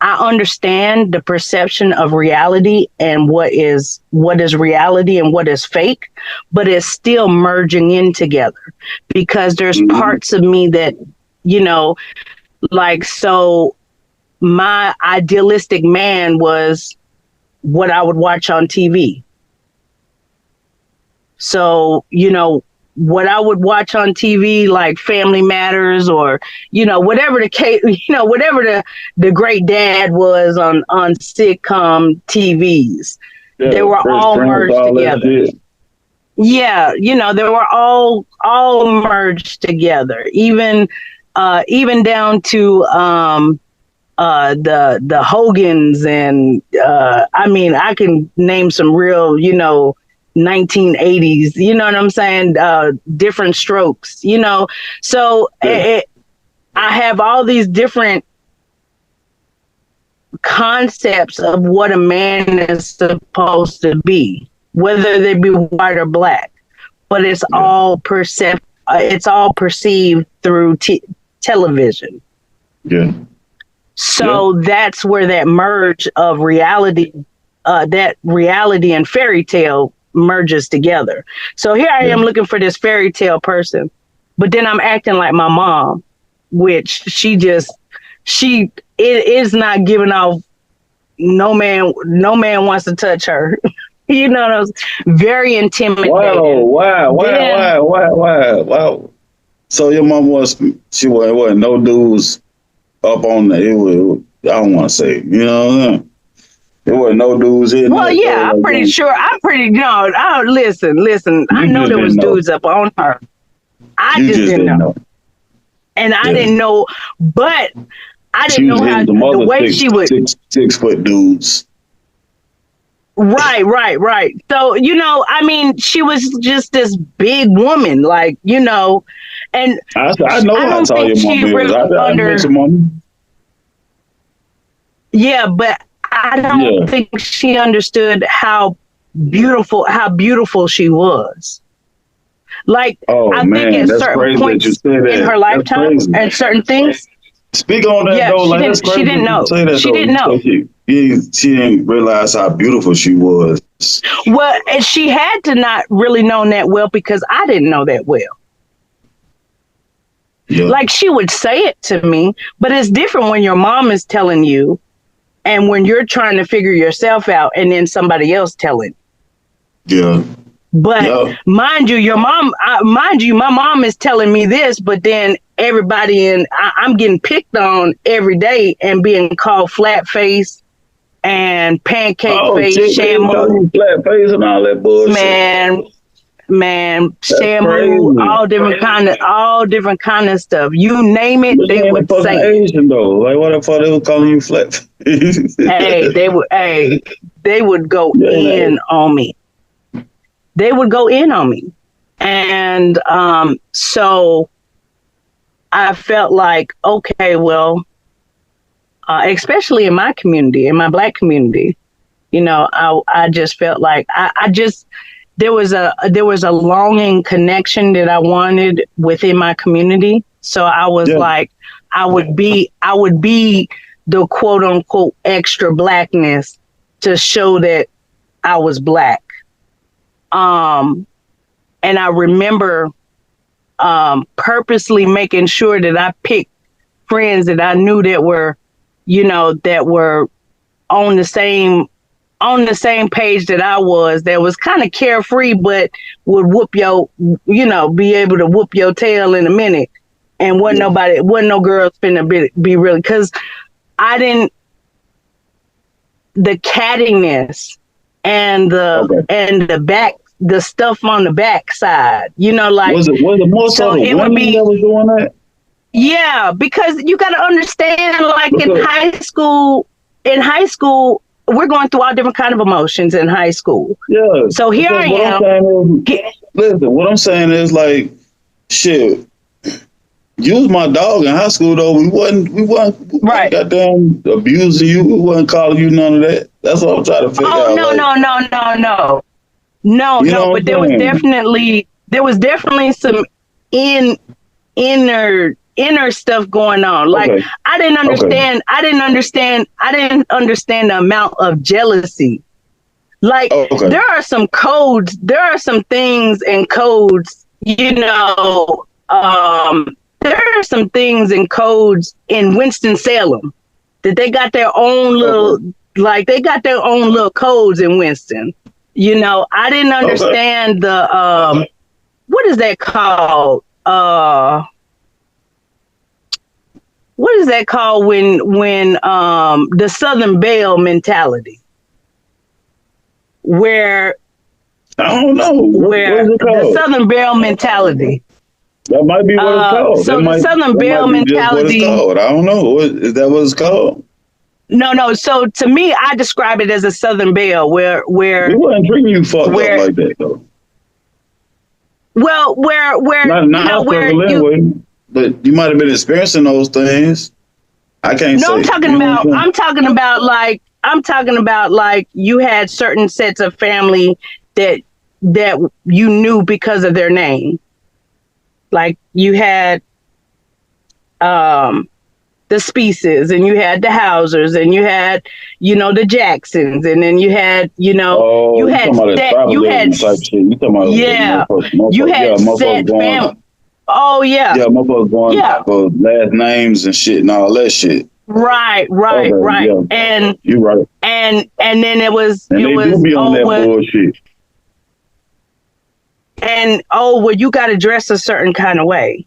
Speaker 2: I understand the perception of reality and what is reality and what is fake, but it's still merging in together because there's parts of me that, so my idealistic man was what I would watch on TV. So, what I would watch on TV, like Family Matters or, whatever the case, whatever the great dad was on sitcom TVs,
Speaker 1: Yeah,
Speaker 2: they were
Speaker 1: Fresh
Speaker 2: all
Speaker 1: Prince,
Speaker 2: merged
Speaker 1: all that
Speaker 2: together.
Speaker 1: shit.
Speaker 2: Yeah, they were all merged together, even down to the Hogans and I mean I can name some real 1980s, you know what I'm saying, different strokes, so
Speaker 1: Yeah.
Speaker 2: I have all these different concepts of what a man is supposed to be, whether they be white or black, but it's all it's all perceived through television.
Speaker 1: Yeah.
Speaker 2: So that's where that merge of reality, that reality and fairy tale merges together. So here I am looking for this fairy tale person, but then I'm acting like my mom, which it is not giving off. No man wants to touch her. Those very intimidating.
Speaker 1: Wow. So your mom she wasn't no dudes up on the, I don't want to say, you know what I'm saying? There wasn't no dudes in
Speaker 2: well,
Speaker 1: there.
Speaker 2: yeah, I'm pretty sure. No, listen. I know there was dudes up on her. I just didn't know. And I didn't know, but I didn't know how the way she would
Speaker 1: 6 foot dudes.
Speaker 2: Right. So, I mean, she was just this big woman, like, and
Speaker 1: I know
Speaker 2: I
Speaker 1: how tall your mom is.
Speaker 2: really
Speaker 1: I met your mom.
Speaker 2: Yeah, but I don't think she understood how beautiful she was. Like, I think at certain points in her lifetime and certain things.
Speaker 1: Speak on that though. Like,
Speaker 2: she didn't know. She didn't know.
Speaker 1: She didn't realize how beautiful she was.
Speaker 2: Well, and she had to not really know that well because I didn't know that well. Yeah. Like, she would say it to me, but it's different when your mom is telling you and when you're trying to figure yourself out and then somebody else telling.
Speaker 1: Yeah.
Speaker 2: But mind you, my mom is telling me this, but then everybody I'm getting picked on every day and being called flat face and pancake face, shamu,
Speaker 1: flat face and all that bullshit.
Speaker 2: Man, shamu, all different kind of stuff. You name it, they would say
Speaker 1: Asian though. Like, what the fuck they were calling you flat face?
Speaker 2: they would go in on me. They would go in on me. And so I felt like, okay, well, especially in my community, in my Black community, I just felt like there was a longing connection that I wanted within my community. So I was like, I would be the quote unquote extra Blackness to show that I was Black. And I remember purposely making sure that I picked friends that I knew that were on the same page that I was, that was kind of carefree, but would whoop your, be able to whoop your tail in a minute. And wasn't no girls finna be really, because the cattiness and the stuff on the back side, like.
Speaker 1: Was it more so the women that was doing that?
Speaker 2: Yeah, because you got to understand, like in high school, we're going through all different kind of emotions in high school.
Speaker 1: Yeah.
Speaker 2: So here I am.
Speaker 1: Listen, what I'm saying is, like, shit. You was my dog in high school, though. We wasn't
Speaker 2: right.
Speaker 1: Goddamn abusing you. We wasn't calling you none of that. That's what I'm trying to figure out.
Speaker 2: No. But there was definitely some inner stuff going on. Like, okay. I didn't understand the amount of jealousy. Like, there are some codes, there are some things and codes, there are some things and codes in Winston-Salem that they got their own little, they got their own little codes in Winston. I didn't understand the, what is that called? What is that called when the Southern Belle mentality? Where
Speaker 1: I don't know.
Speaker 2: Where the Southern Belle mentality.
Speaker 1: That might be what it's called.
Speaker 2: So the Southern Belle mentality.
Speaker 1: I don't know. Is that what it's called?
Speaker 2: No. So to me, I describe it as a Southern Belle, where
Speaker 1: we wasn't treating you fucked up like that, though.
Speaker 2: Well, where
Speaker 1: not where anyway, but you might have been experiencing those things. I can't.
Speaker 2: No, say. I'm talking about like you had certain sets of family that you knew because of their name. Like you had the Speaces, and you had the Hausers, and you had the Jacksons, and then you had you had set family. Oh yeah.
Speaker 1: Yeah, motherfuckers going for last names and shit and all that shit.
Speaker 2: Right.
Speaker 1: Yeah.
Speaker 2: And
Speaker 1: you're right.
Speaker 2: And then it was
Speaker 1: do be on that bullshit.
Speaker 2: And you gotta dress a certain kind of way.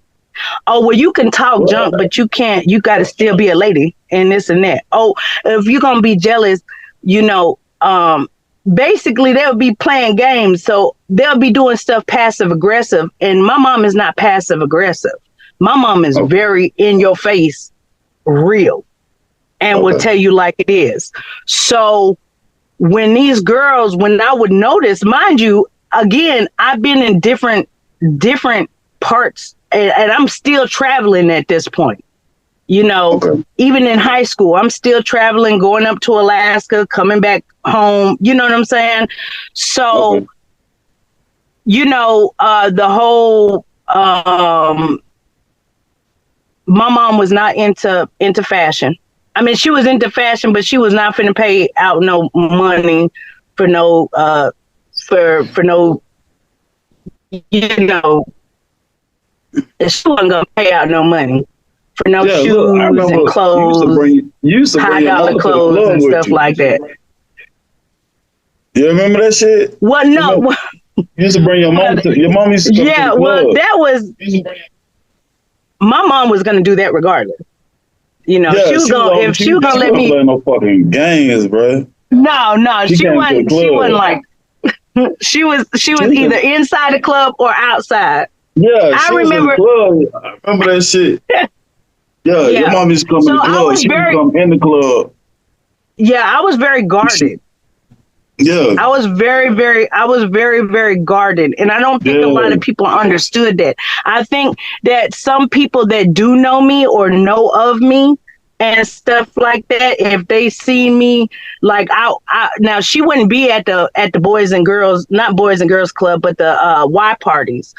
Speaker 2: You can talk junk, but you can't, you gotta still be a lady and this and that. If you're gonna be jealous, basically they'll be playing games, so they'll be doing stuff passive aggressive, and my mom is not passive aggressive. My mom is very in your face, real, and will tell you like it is. So when these girls, when I would notice, mind you, again, I've been in different parts, and I'm still traveling at this point. Even in high school, I'm still traveling, going up to Alaska, coming back home. You know what I'm saying? So, the whole, my mom was not into fashion. I mean, she was into fashion, but she was not finna pay out no money for no, for no, she wasn't gonna pay out no money for no shoes and clothes, $high clothes and stuff like that.
Speaker 1: You remember that shit?
Speaker 2: What? No.
Speaker 1: You used to bring your mom to your mom used to come to the club.
Speaker 2: Well, that was my mom was gonna do that regardless. She was gonna let me
Speaker 1: play no fucking games, bro.
Speaker 2: No, she wasn't like she was either inside the club or outside.
Speaker 1: Yeah,
Speaker 2: I remember.
Speaker 1: I remember that shit. Yeah, your mom used to come in the club. She would come in the club.
Speaker 2: Yeah, I was very guarded.
Speaker 1: Yeah.
Speaker 2: I was very, very guarded. And I don't think a lot of people understood that. I think that some people that do know me or know of me and stuff like that, if they see me, like now she wouldn't be at the Boys and Girls, not Boys and Girls Club, but the Y parties.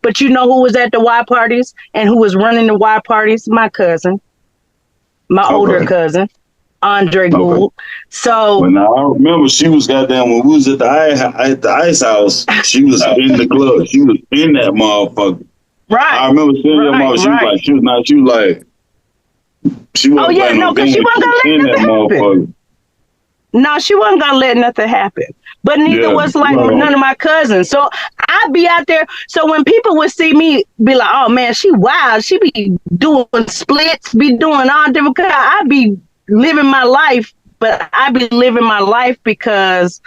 Speaker 2: But you know who was at the Y parties and who was running the Y parties? My cousin, my older cousin, Andre Gould. So
Speaker 1: when I remember, she was goddamn when we was at the Ice House. She was in the club. She was in that motherfucker.
Speaker 2: Right.
Speaker 1: I remember seeing your mom. She was like, she was
Speaker 2: because she wasn't gonna let that happen. No, she wasn't gonna let nothing happen. But neither was like none of my cousins. So I'd be out there. So when people would see me, be like, "Oh man, she wild. She be doing splits, be doing all different kinds." I'd be living my life, but I be living my life because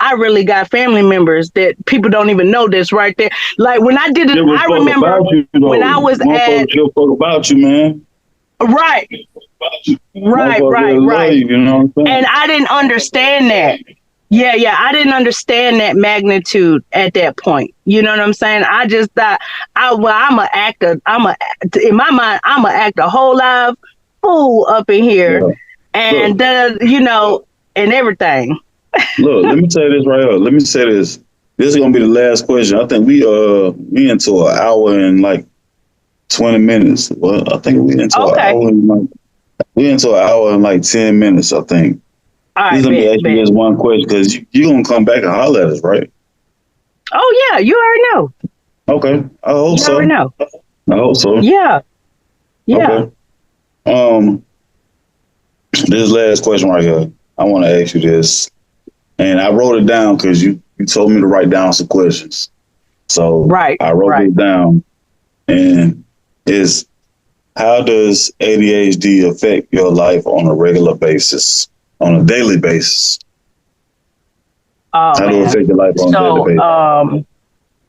Speaker 2: I really got family members that people don't even know this right there. Like when I did it, I remember when I was at.
Speaker 1: About you, man.
Speaker 2: Right. Right.
Speaker 1: You know what I'm saying?
Speaker 2: And I didn't understand that. Yeah. I didn't understand that magnitude at that point. You know what I'm saying? I just thought, I'm an actor. In my mind, I'm an actor, whole live fool up in here, and and everything.
Speaker 1: Look, let me tell you this right here. Let me say this. This is gonna be the last question. I think we into an hour and like 20 minutes. Well, I think we into an hour and like 10 minutes. I think.
Speaker 2: All right,
Speaker 1: let me ask you this one question because you're gonna come back and holler at us, right?
Speaker 2: Oh yeah, you already know.
Speaker 1: Okay, I hope so.
Speaker 2: You already know.
Speaker 1: I hope so.
Speaker 2: Yeah. Yeah.
Speaker 1: Okay. This last question right here. I want to ask you this, and I wrote it down because you told me to write down some questions. So I wrote it down, and is how does ADHD affect your life on a regular basis, on a daily basis? How do it affect your life on a daily basis?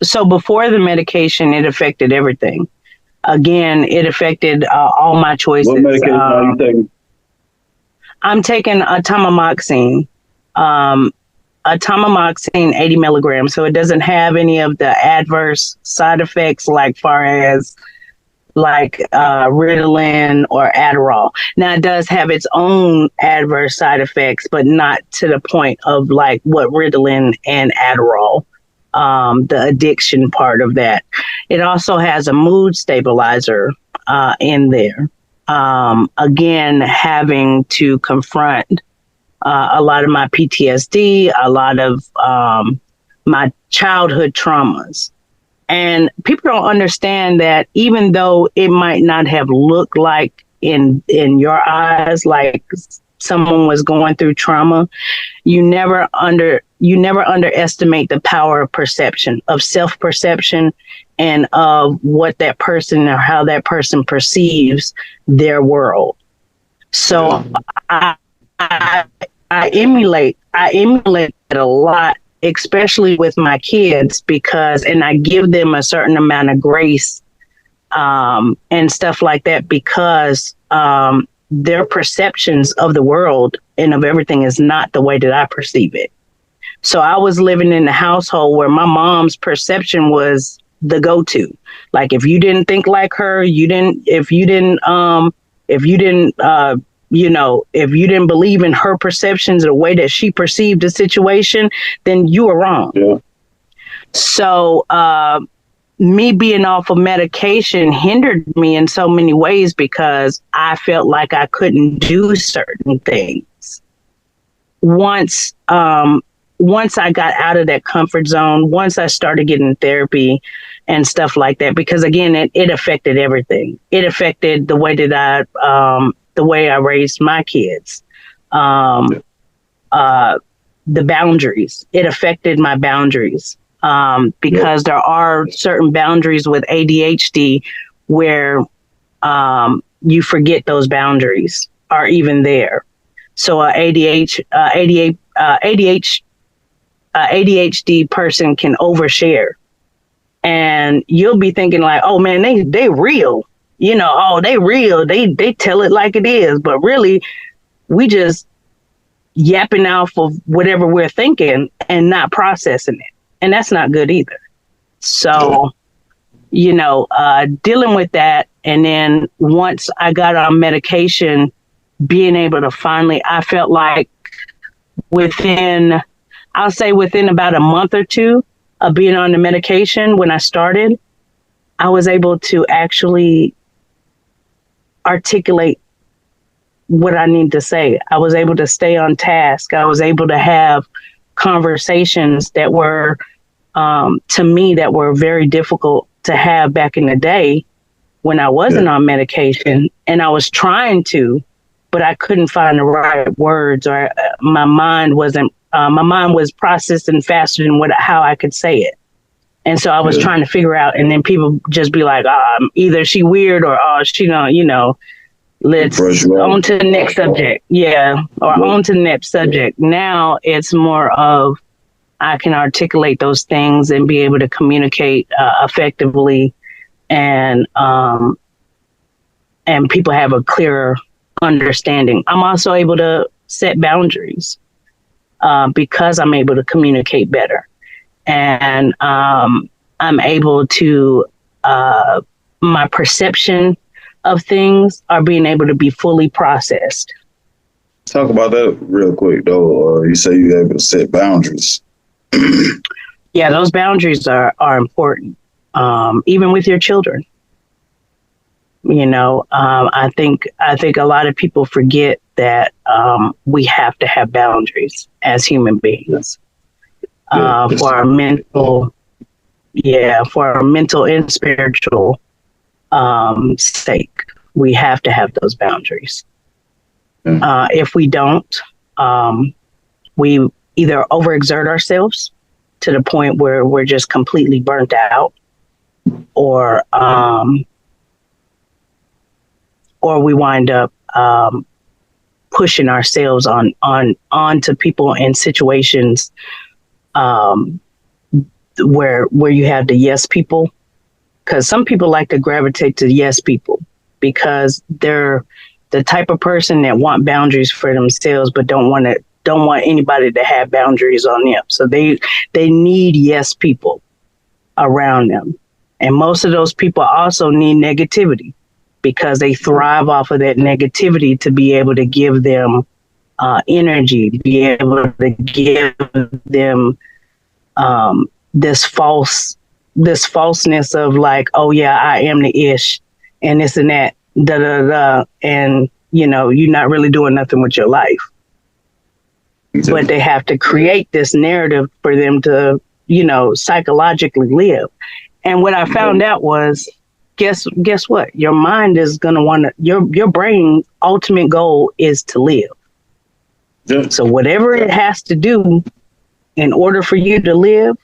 Speaker 2: So before the medication, it affected everything. Again, it affected all my choices.
Speaker 1: What medication are you taking?
Speaker 2: I'm taking atomoxetine. Atomoxetine 80 milligrams. So it doesn't have any of the adverse side effects like far as like Ritalin or Adderall. Now it does have its own adverse side effects, but not to the point of like what Ritalin and Adderall, the addiction part of that. It also has a mood stabilizer in there. Again, having to confront a lot of my PTSD, a lot of my childhood traumas. And people don't understand that even though it might not have looked like in your eyes like someone was going through trauma, you never underestimate the power of perception, of self-perception, and of what that person or how that person perceives their world. So I emulate it a lot, especially with my kids, and I give them a certain amount of grace and stuff like that because their perceptions of the world and of everything is not the way that I perceive it. So I was living in a household where my mom's perception was the go-to. Like if you didn't think like her, if you didn't believe in her perceptions, the way that she perceived the situation, then you were wrong.
Speaker 1: Yeah.
Speaker 2: So me being off of medication hindered me in so many ways because I felt like I couldn't do certain things. Once I got out of that comfort zone, once I started getting therapy and stuff like that, because again, it affected everything. It affected the way that the way I raised my kids, the boundaries. It affected my boundaries because there are certain boundaries with ADHD where you forget those boundaries are even there. So ADHD person can overshare, and you'll be thinking like, oh man, they real. They real. They tell it like it is. But really, we just yapping off of whatever we're thinking and not processing it. And that's not good either. So, dealing with that. And then once I got on medication, being able to I felt like within about a month or two of being on the medication, when I started, I was able to actually articulate what I need to say. I was able to stay on task. I was able to have conversations that were, to me, that were very difficult to have back in the day when I wasn't on medication. And I was trying to, but I couldn't find the right words, or my mind was processing faster than how I could say it. And so I was trying to figure out, and then people just be like, either she weird or, she don't, let's on to the next subject. Yeah. Or on to the next subject. Now it's more of, I can articulate those things and be able to communicate effectively, and people have a clearer understanding. I'm also able to set boundaries because I'm able to communicate better. And I'm able to, my perception of things are being able to be fully processed.
Speaker 1: Talk about that real quick, though. You say you're able to set boundaries.
Speaker 2: Yeah, those boundaries are important, even with your children. I think a lot of people forget that we have to have boundaries as human beings. For our mental and spiritual sake, we have to have those boundaries. If we don't, we either overexert ourselves to the point where we're just completely burnt out, or we wind up pushing ourselves onto people in situations where you have the yes people, because some people like to gravitate to yes people because they're the type of person that want boundaries for themselves, but don't want anybody to have boundaries on them. So they need yes people around them. And most of those people also need negativity because they thrive off of that negativity to be able to give them energy, be able to give them this falseness of like, oh yeah, I am the ish and this and that, da da da, and you're not really doing nothing with your life. Exactly. But they have to create this narrative for them to, psychologically live. And what I found out was, guess what? Your mind is gonna want to. Your brain ultimate goal is to live. Yeah. So whatever it has to do in order for you to live,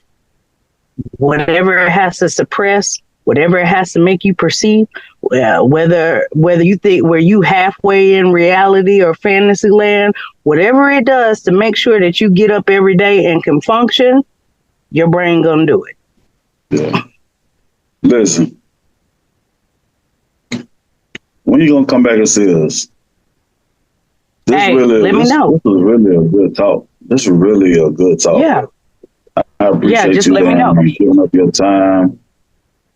Speaker 2: whatever it has to suppress, whatever it has to make you perceive, whether you think where you halfway in reality or fantasy land, whatever it does to make sure that you get up every day and can function, your brain gonna do it.
Speaker 1: Yeah. Listen, when you gonna come back and see us?
Speaker 2: Let me know.
Speaker 1: This was really a good talk. This was really a good talk.
Speaker 2: Yeah.
Speaker 1: I appreciate
Speaker 2: just
Speaker 1: you,
Speaker 2: let me know.
Speaker 1: Giving up your time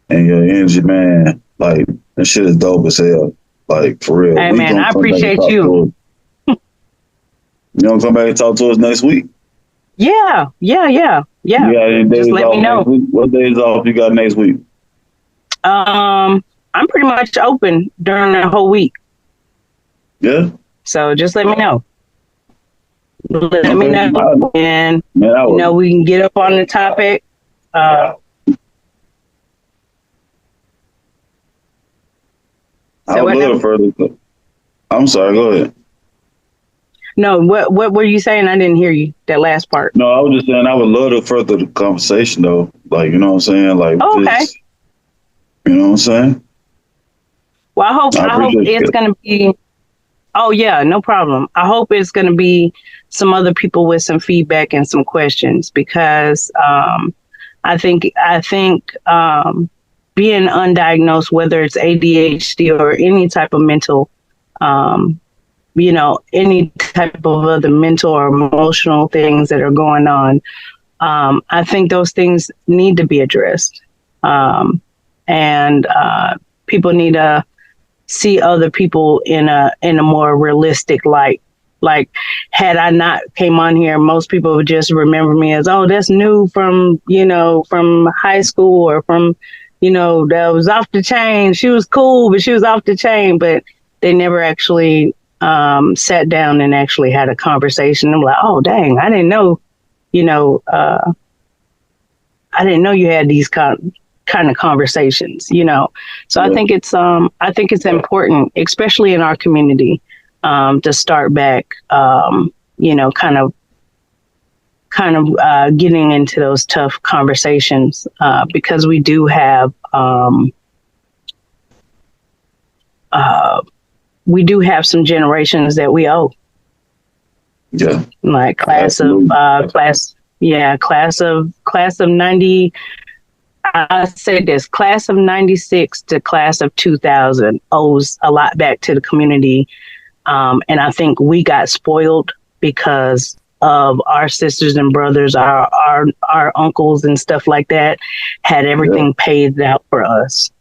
Speaker 1: and your energy, man. Like, that shit is dope as hell. Like, for real.
Speaker 2: Hey, man, I appreciate you.
Speaker 1: You gonna come back and talk to us next week?
Speaker 2: Yeah. Just let me know.
Speaker 1: What days off you got next week?
Speaker 2: I'm pretty much open during the whole week.
Speaker 1: Yeah.
Speaker 2: So just let me know. Let me know, and we can get up on the topic.
Speaker 1: I would love further. I'm sorry. Go ahead.
Speaker 2: No, what were you saying? I didn't hear you. That last part.
Speaker 1: No, I was just saying I would love to further the conversation though. Like, you know what I'm saying? Like,
Speaker 2: okay.
Speaker 1: You know what I'm saying?
Speaker 2: Well, I hope it's gonna be. Oh yeah, no problem. I hope it's gonna be some other people with some feedback and some questions, because I think being undiagnosed, whether it's ADHD or any type of mental, any type of other mental or emotional things that are going on, I think those things need to be addressed. And people need to see other people in a more realistic light. Like, had I not came on here, most people would just remember me as, oh, that's new from high school, or from, that was off the chain. She was cool, but she was off the chain. But they never actually sat down and actually had a conversation. I'm like, oh, dang, I didn't know, I didn't know you had these kind of conversations, So yeah. I think it's important, especially in our community, to start back, kind of getting into those tough conversations, because we do have some generations that we owe.
Speaker 1: Yeah.
Speaker 2: Like class of 90. I say this, class of 96 to class of 2000 owes a lot back to the community. And I think we got spoiled because of our sisters and brothers, our uncles and stuff like that had everything paid out for us.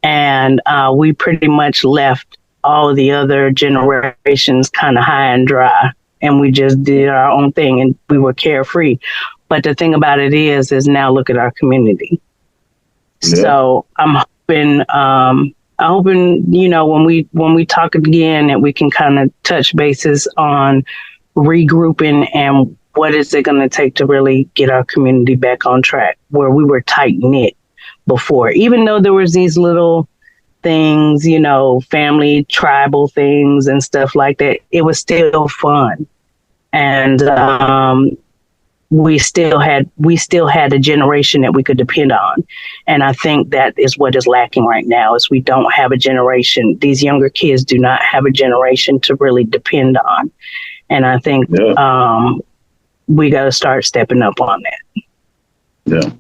Speaker 2: And we pretty much left all the other generations kind of high and dry. And we just did our own thing and we were carefree. But the thing about it is now look at our community. Yeah. So I'm hoping, when we talk again, that we can kind of touch bases on regrouping and what is it going to take to really get our community back on track where we were tight knit before, even though there was these little things, family, tribal things and stuff like that. It was still fun. And, we still had a generation that we could depend on. And I think that is what is lacking right now is we don't have a generation. These younger kids do not have a generation to really depend on. And I think we got to start stepping up on that.
Speaker 1: Yeah.